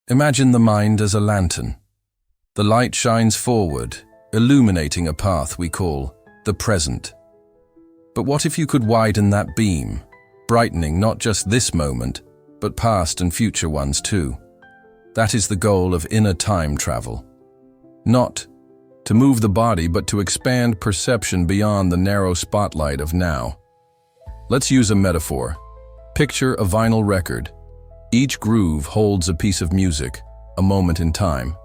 Imagine the mind as a lantern. The light shines forward, illuminating a path we call the present. But what if you could widen that beam, brightening not just this moment, but past and future ones too? That is the goal of inner time travel. Not to move the body, but to expand perception beyond the narrow spotlight of now. Let's use a metaphor. Picture a vinyl record. Each groove holds a piece of music, a moment in time.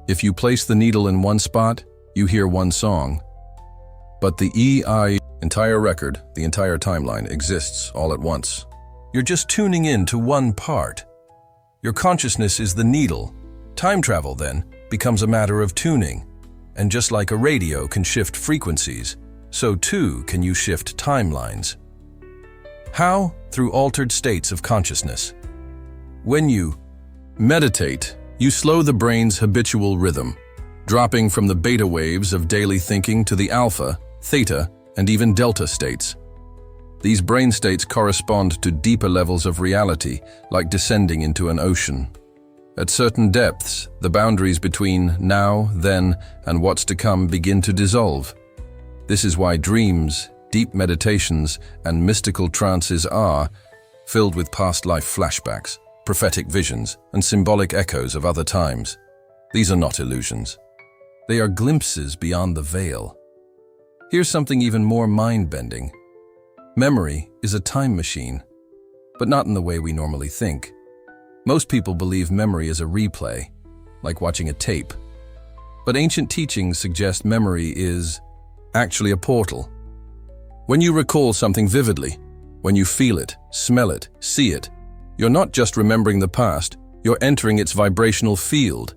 If you place the needle in one spot, you hear one song. But the entire record, the entire timeline, exists all at once. You're just tuning in to one part. Your consciousness is the needle. Time travel, then, becomes a matter of tuning. And just like a radio can shift frequencies, so too can you shift timelines. How? Through altered states of consciousness. When you meditate, you slow the brain's habitual rhythm, dropping from the beta waves of daily thinking to the alpha, theta, and even delta states. These brain states correspond to deeper levels of reality, like descending into an ocean. At certain depths, the boundaries between now, then, and what's to come begin to dissolve. This is why dreams, deep meditations, and mystical trances are filled with past life flashbacks, prophetic visions, and symbolic echoes of other times. These are not illusions. They are glimpses beyond the veil. Here's something even more mind-bending. Memory is a time machine, but not in the way we normally think. Most people believe memory is a replay, like watching a tape. But ancient teachings suggest memory is actually a portal. When you recall something vividly, when you feel it, smell it, see it, you're not just remembering the past, you're entering its vibrational field.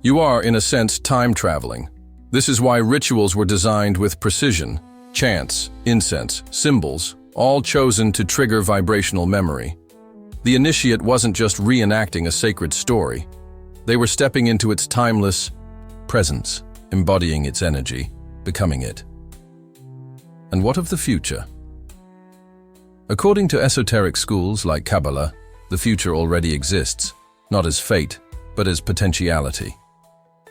You are, in a sense, time traveling. This is why rituals were designed with precision. Chants, incense, symbols, all chosen to trigger vibrational memory. The initiate wasn't just reenacting a sacred story. They were stepping into its timeless presence, embodying its energy, becoming it. And what of the future? According to esoteric schools like Kabbalah, the future already exists, not as fate, but as potentiality.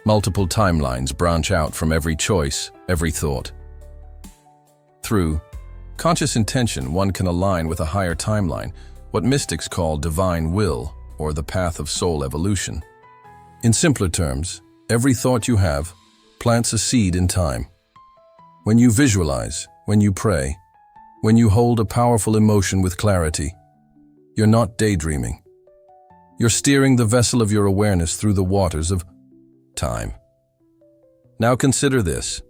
Multiple timelines branch out from every choice, every thought. Through conscious intention, one can align with a higher timeline, what mystics call divine will, or the path of soul evolution. In simpler terms, every thought you have plants a seed in time. When you visualize, when you pray, when you hold a powerful emotion with clarity, you're not daydreaming. You're steering the vessel of your awareness through the waters of time. Now consider this.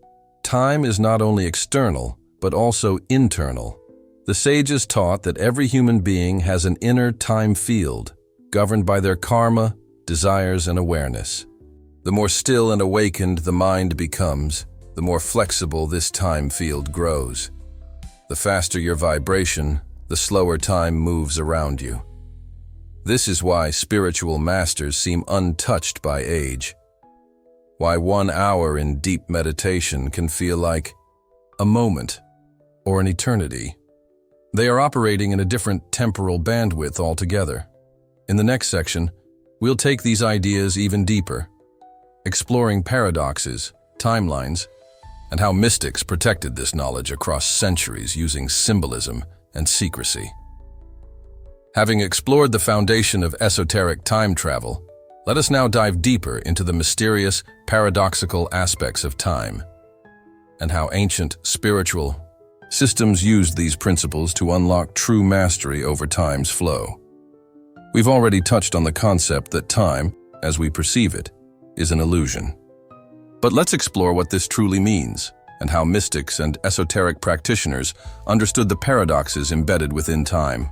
Time is not only external, but also internal. The sages taught that every human being has an inner time field, governed by their karma, desires, and awareness. The more still and awakened the mind becomes, the more flexible this time field grows. The faster your vibration, the slower time moves around you. This is why spiritual masters seem untouched by age. Why 1 hour in deep meditation can feel like a moment or an eternity. They are operating in a different temporal bandwidth altogether. In the next section, we'll take these ideas even deeper, exploring paradoxes, timelines, and how mystics protected this knowledge across centuries using symbolism and secrecy. Having explored the foundation of esoteric time travel, let us now dive deeper into the mysterious, paradoxical aspects of time, and how ancient spiritual systems used these principles to unlock true mastery over time's flow. We've already touched on the concept that time, as we perceive it, is an illusion. But let's explore what this truly means, and how mystics and esoteric practitioners understood the paradoxes embedded within time.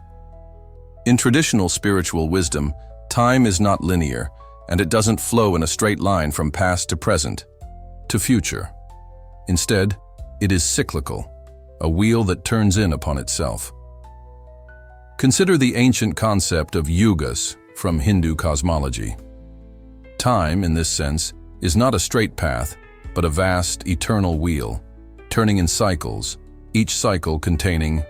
In traditional spiritual wisdom, time is not linear, and it doesn't flow in a straight line from past to present, to future. Instead, it is cyclical, a wheel that turns in upon itself. Consider the ancient concept of yugas from Hindu cosmology. Time, in this sense, is not a straight path, but a vast, eternal wheel, turning in cycles, each cycle containing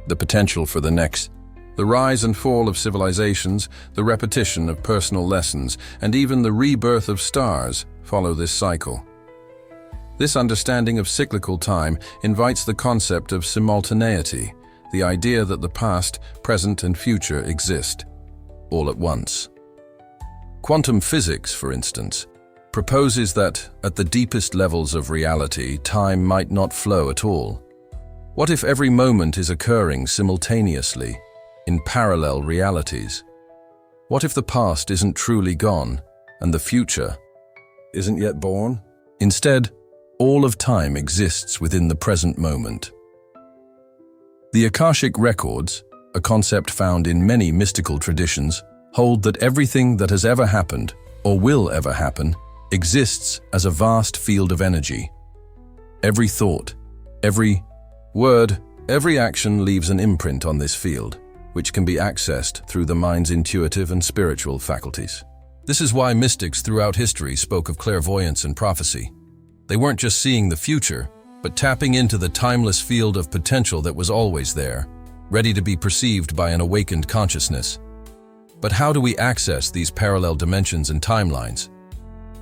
the potential for the next The rise and fall of civilizations, the repetition of personal lessons, and even the rebirth of stars follow this cycle. This understanding of cyclical time invites the concept of simultaneity, the idea that the past, present, and future exist all at once. Quantum physics, for instance, proposes that at the deepest levels of reality, time might not flow at all. What if every moment is occurring simultaneously, in parallel realities? What if the past isn't truly gone, and the future isn't yet born? Instead, all of time exists within the present moment. The Akashic records, a concept found in many mystical traditions, hold that everything that has ever happened, or will ever happen, exists as a vast field of energy. Every thought, every word, every action leaves an imprint on this field, which can be accessed through the mind's intuitive and spiritual faculties. This is why mystics throughout history spoke of clairvoyance and prophecy. They weren't just seeing the future, but tapping into the timeless field of potential that was always there, ready to be perceived by an awakened consciousness. But how do we access these parallel dimensions and timelines?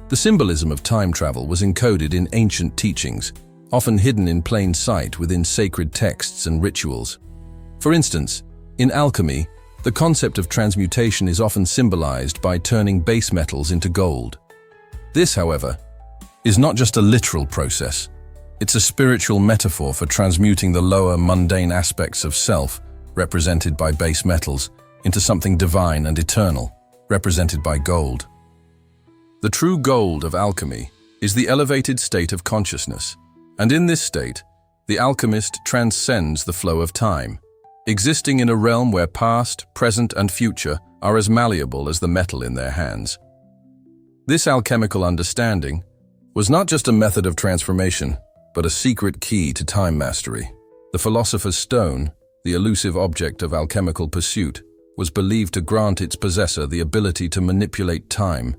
The symbolism of time travel was encoded in ancient teachings, often hidden in plain sight within sacred texts and rituals. For instance, in alchemy, the concept of transmutation is often symbolized by turning base metals into gold. This, however, is not just a literal process. It's a spiritual metaphor for transmuting the lower, mundane aspects of self, represented by base metals, into something divine and eternal, represented by gold. The true gold of alchemy is the elevated state of consciousness, and in this state, the alchemist transcends the flow of time, existing in a realm where past, present, and future are as malleable as the metal in their hands. This alchemical understanding was not just a method of transformation, but a secret key to time mastery. The philosopher's stone, the elusive object of alchemical pursuit, was believed to grant its possessor the ability to manipulate time,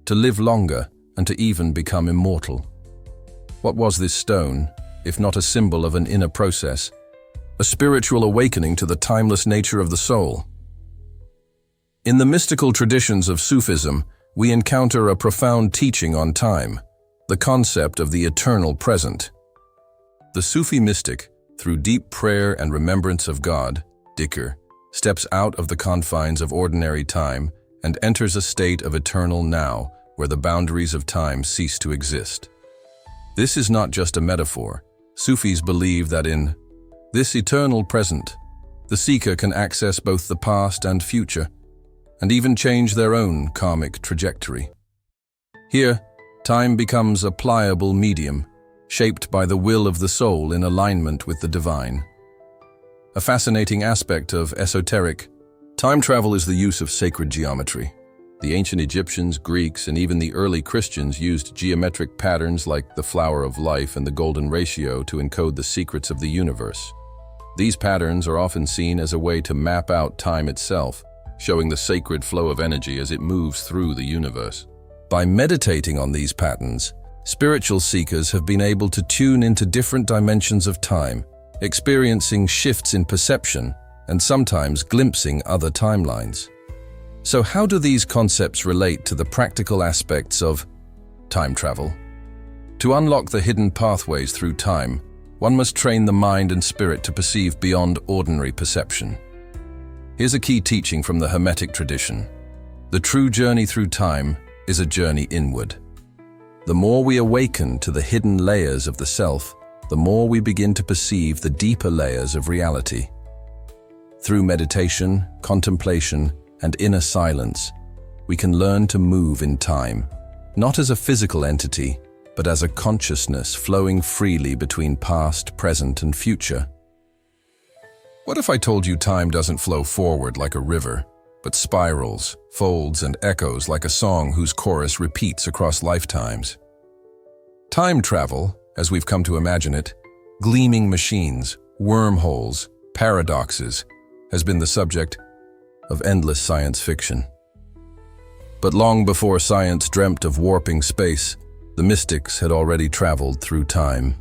to live longer, and to even become immortal. What was this stone, if not a symbol of an inner process, a spiritual awakening to the timeless nature of the soul? In the mystical traditions of Sufism, we encounter a profound teaching on time, the concept of the eternal present. The Sufi mystic, through deep prayer and remembrance of God, dhikr, steps out of the confines of ordinary time and enters a state of eternal now, where the boundaries of time cease to exist. This is not just a metaphor. Sufis believe that in this eternal present, the seeker can access both the past and future, and even change their own karmic trajectory. Here, time becomes a pliable medium, shaped by the will of the soul in alignment with the divine. A fascinating aspect of esoteric time travel is the use of sacred geometry. The ancient Egyptians, Greeks, and even the early Christians used geometric patterns like the flower of life and the golden ratio to encode the secrets of the universe. These patterns are often seen as a way to map out time itself, showing the sacred flow of energy as it moves through the universe. By meditating on these patterns, spiritual seekers have been able to tune into different dimensions of time, experiencing shifts in perception and sometimes glimpsing other timelines. So how do these concepts relate to the practical aspects of time travel? To unlock the hidden pathways through time, one must train the mind and spirit to perceive beyond ordinary perception. Here's a key teaching from the Hermetic tradition. The true journey through time is a journey inward. The more we awaken to the hidden layers of the self, the more we begin to perceive the deeper layers of reality. Through meditation, contemplation, and inner silence, we can learn to move in time, not as a physical entity, but as a consciousness flowing freely between past, present, and future. What if I told you time doesn't flow forward like a river, but spirals, folds, and echoes like a song whose chorus repeats across lifetimes? Time travel, as we've come to imagine it, gleaming machines, wormholes, paradoxes, has been the subject of endless science fiction. But long before science dreamt of warping space, the mystics had already traveled through time.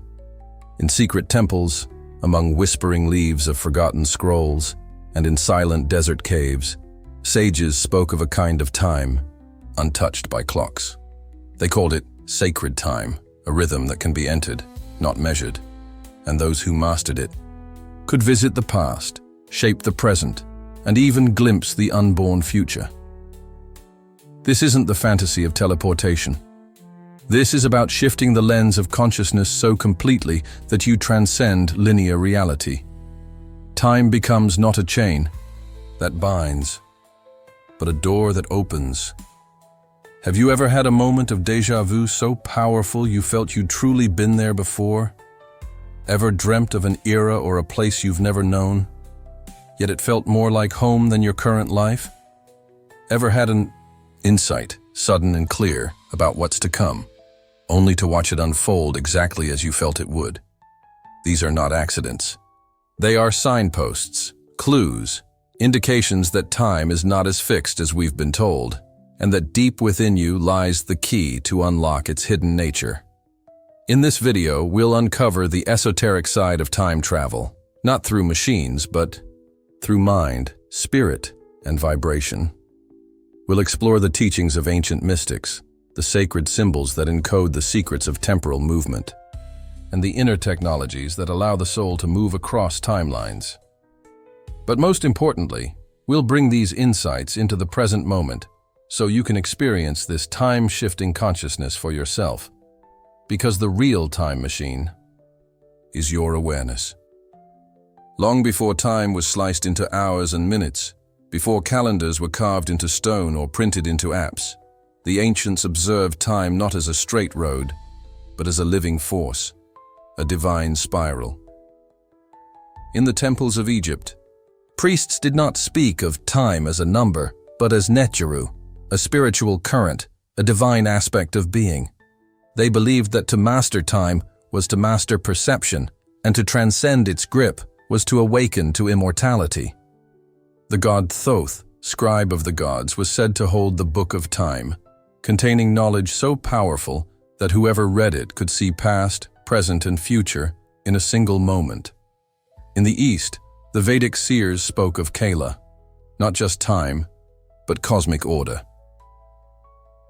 In secret temples, among whispering leaves of forgotten scrolls, and in silent desert caves, sages spoke of a kind of time untouched by clocks. They called it sacred time, a rhythm that can be entered, not measured, and those who mastered it could visit the past, shape the present, and even glimpse the unborn future. This isn't the fantasy of teleportation. This is about shifting the lens of consciousness so completely that you transcend linear reality. Time becomes not a chain that binds, but a door that opens. Have you ever had a moment of déjà vu so powerful you felt you'd truly been there before? Ever dreamt of an era or a place you've never known, yet it felt more like home than your current life? Ever had an insight, sudden and clear, about what's to come, only to watch it unfold exactly as you felt it would? These are not accidents. They are signposts, clues, indications that time is not as fixed as we've been told, and that deep within you lies the key to unlock its hidden nature. In this video, we'll uncover the esoteric side of time travel, not through machines, but through mind, spirit, and vibration. We'll explore the teachings of ancient mystics, the sacred symbols that encode the secrets of temporal movement, and the inner technologies that allow the soul to move across timelines. But most importantly, we'll bring these insights into the present moment so you can experience this time-shifting consciousness for yourself. Because the real time machine is your awareness. Long before time was sliced into hours and minutes, before calendars were carved into stone or printed into apps, the ancients observed time not as a straight road, but as a living force, a divine spiral. In the temples of Egypt, priests did not speak of time as a number, but as netjeru, a spiritual current, a divine aspect of being. They believed that to master time was to master perception, and to transcend its grip was to awaken to immortality. The god Thoth, scribe of the gods, was said to hold the book of time, containing knowledge so powerful that whoever read it could see past, present, and future in a single moment. In the East, the Vedic seers spoke of Kala, not just time, but cosmic order.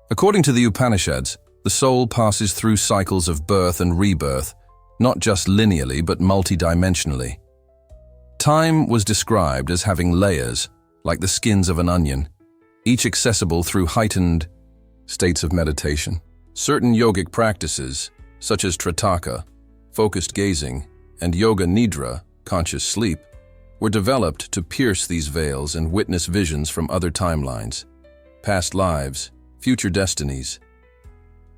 According to the Upanishads, the soul passes through cycles of birth and rebirth, not just linearly but multidimensionally. Time was described as having layers, like the skins of an onion, each accessible through heightened states of meditation. Certain yogic practices, such as Tritaka, focused gazing, and Yoga Nidra, conscious sleep, were developed to pierce these veils and witness visions from other timelines, past lives, future destinies.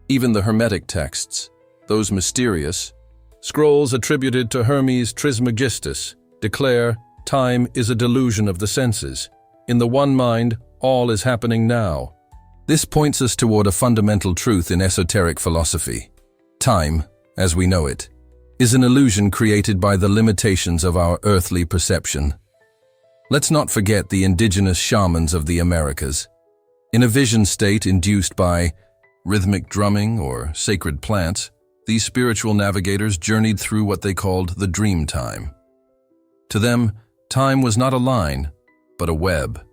Even the Hermetic texts, those mysterious scrolls attributed to Hermes Trismegistus, declare time is a delusion of the senses. In the one mind, all is happening now. This points us toward a fundamental truth in esoteric philosophy. Time, as we know it, is an illusion created by the limitations of our earthly perception. Let's not forget the indigenous shamans of the Americas. In a vision state induced by rhythmic drumming or sacred plants, these spiritual navigators journeyed through what they called the dream time. To them, time was not a line, but a web,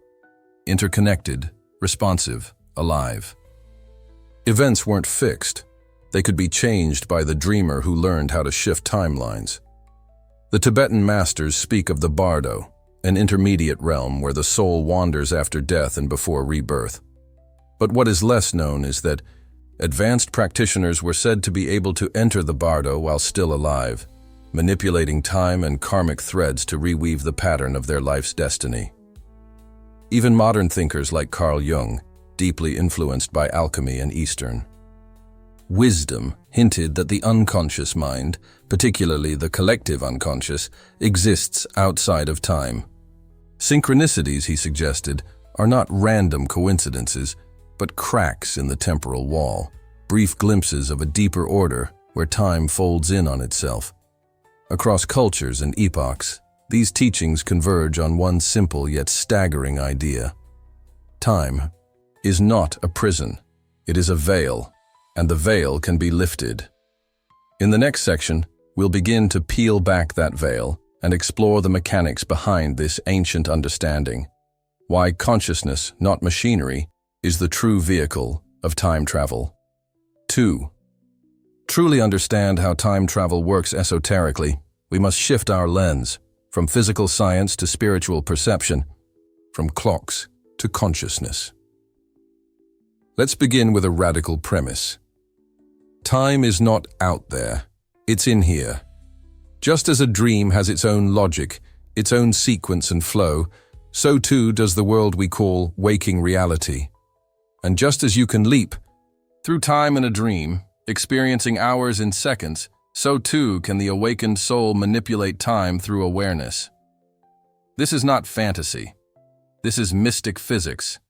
interconnected, responsive, alive. Events weren't fixed. They could be changed by the dreamer who learned how to shift timelines. The Tibetan masters speak of the bardo, an intermediate realm where the soul wanders after death and before rebirth. But what is less known is that advanced practitioners were said to be able to enter the bardo while still alive, manipulating time and karmic threads to reweave the pattern of their life's destiny. Even modern thinkers like Carl Jung, deeply influenced by alchemy and Eastern wisdom, hinted that the unconscious mind, particularly the collective unconscious, exists outside of time. Synchronicities, he suggested, are not random coincidences, but cracks in the temporal wall, brief glimpses of a deeper order where time folds in on itself. Across cultures and epochs, these teachings converge on one simple yet staggering idea. Time is not a prison. It is a veil, and the veil can be lifted. In the next section, we'll begin to peel back that veil and explore the mechanics behind this ancient understanding, why consciousness, not machinery, is the true vehicle of time travel. 2. Truly understand how time travel works esoterically, we must shift our lens from physical science to spiritual perception, from clocks to consciousness. Let's begin with a radical premise. Time is not out there, it's in here. Just as a dream has its own logic, its own sequence and flow, so too does the world we call waking reality. And just as you can leap through time in a dream, experiencing hours in seconds, so too can the awakened soul manipulate time through awareness. This is not fantasy. This is mystic physics,